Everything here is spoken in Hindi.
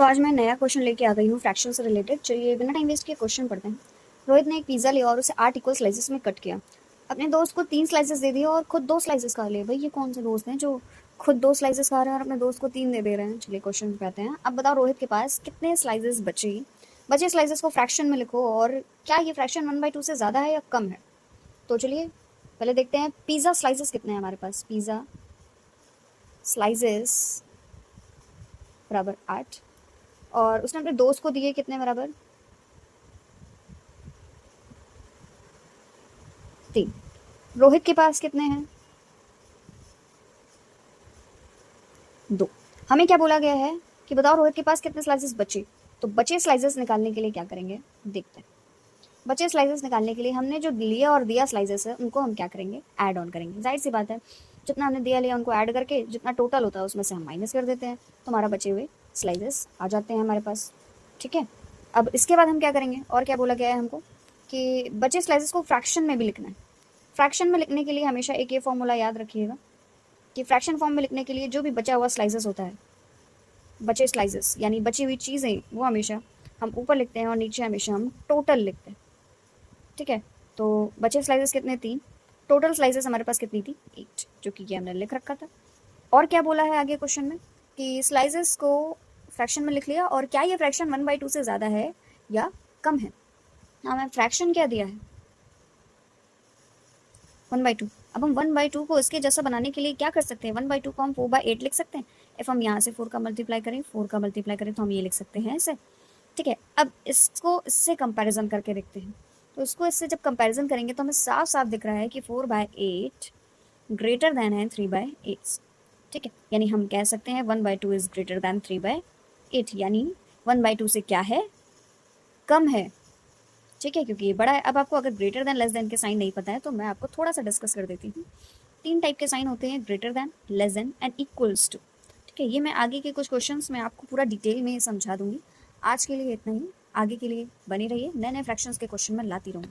आज मैं नया क्वेश्चन लेके आ गई हूँ फ्रैक्शन से रिलेटेड। चलिए बिना टाइम वेस्ट किए क्वेश्चन पढ़ते हैं। रोहित ने एक पिज़्ज़ा लिया और उसे 8 इक्वल स्लाइसेस में कट किया। अपने दोस्त को 3 स्लाइसेस दे दिया और खुद 2 स्लाइसेस खा लिए। भाई ये कौन से दोस्त हैं जो खुद 2 स्लाइसेस खा रहे हैं और अपने दोस्त को 3 दे रहे हैं। चलिए क्वेश्चन पे आते हैं। अब बताओ रोहित के पास कितने स्लाइसेस बचे स्लाइसेस को फ्रैक्शन में लिखो और क्या ये फ्रैक्शन 1/2 से ज़्यादा है या कम है। तो चलिए पहले देखते हैं पिज़्ज़ा स्लाइसेस कितने हैं हमारे पास। पिज़्ज़ा स्लाइसेस बराबर 8 और उसने अपने दोस्त को दिए कितने बराबर 3। रोहित के पास कितने हैं 2। हमें क्या बोला गया है कि बताओ रोहित के पास कितने स्लाइसेस बचे। तो बचे स्लाइसेस निकालने के लिए क्या करेंगे देखते हैं। बचे स्लाइसेस निकालने के लिए हमने जो लिया और दिया स्लाइसेस है उनको हम क्या करेंगे ऐड ऑन करेंगे। जाहिर सी बात है जितना हमने दिया लिया उनको ऐड करके जितना टोटल होता है उसमें से हम माइनस कर देते हैं तो हमारा बचे हुए स्लाइसेस आ जाते हैं हमारे पास। ठीक है, अब इसके बाद हम क्या करेंगे और क्या बोला गया है हमको कि बचे स्लाइसेस को फ्रैक्शन में भी लिखना है। फ्रैक्शन में लिखने के लिए हमेशा एक ये फॉर्मूला याद रखिएगा कि फ्रैक्शन फॉर्म में लिखने के लिए जो भी बचा हुआ स्लाइसेस होता है, बचे स्लाइसेस यानी बची हुई चीज़ें, वो हमेशा हम ऊपर लिखते हैं और नीचे हमेशा हम टोटल लिखते हैं। ठीक है, तो बचे स्लाइसेस कितने 3, टोटल स्लाइसेस हमारे पास कितनी थी 8, जो कि ये हमने लिख रखा था। और क्या बोला है आगे क्वेश्चन में कि स्लाइसेस को फ्रैक्शन में लिख लिया और क्या ये फ्रैक्शन 1/2 से ज़्यादा है या कम है। हमें फ्रैक्शन क्या दिया है 1/2। अब हम 1/2 को इसके जैसा बनाने के लिए क्या कर सकते हैं, 1/2 को हम 4/8 लिख सकते हैं। इफ हम यहाँ से 4 का मल्टीप्लाई करें, 4 का मल्टीप्लाई करें तो हम ये लिख सकते हैं ऐसे। ठीक है, अब इसको इससे कंपैरिजन करके देखते हैं। तो इसको इससे जब कंपैरिजन करेंगे तो हमें साफ साफ दिख रहा है कि 4/8 ग्रेटर देन है 3/8। ठीक है, यानी हम कह सकते हैं 1/2 इज ग्रेटर देन 3/8, यानी 1/2 से क्या है कम है। ठीक है, क्योंकि ये बड़ा है। अब आपको अगर ग्रेटर देन लेस देन के साइन नहीं पता है तो मैं आपको थोड़ा सा डिस्कस कर देती हूँ। 3 टाइप के साइन होते हैं, greater than, less than and equals to. ठीक है, ये मैं आगे के कुछ क्वेश्चंस में आपको पूरा डिटेल में समझा दूंगी। आज के लिए इतना ही, आगे के लिए बने रहिए, नए नए फ्रैक्शंस के क्वेश्चन मैं लाती रहूँगी।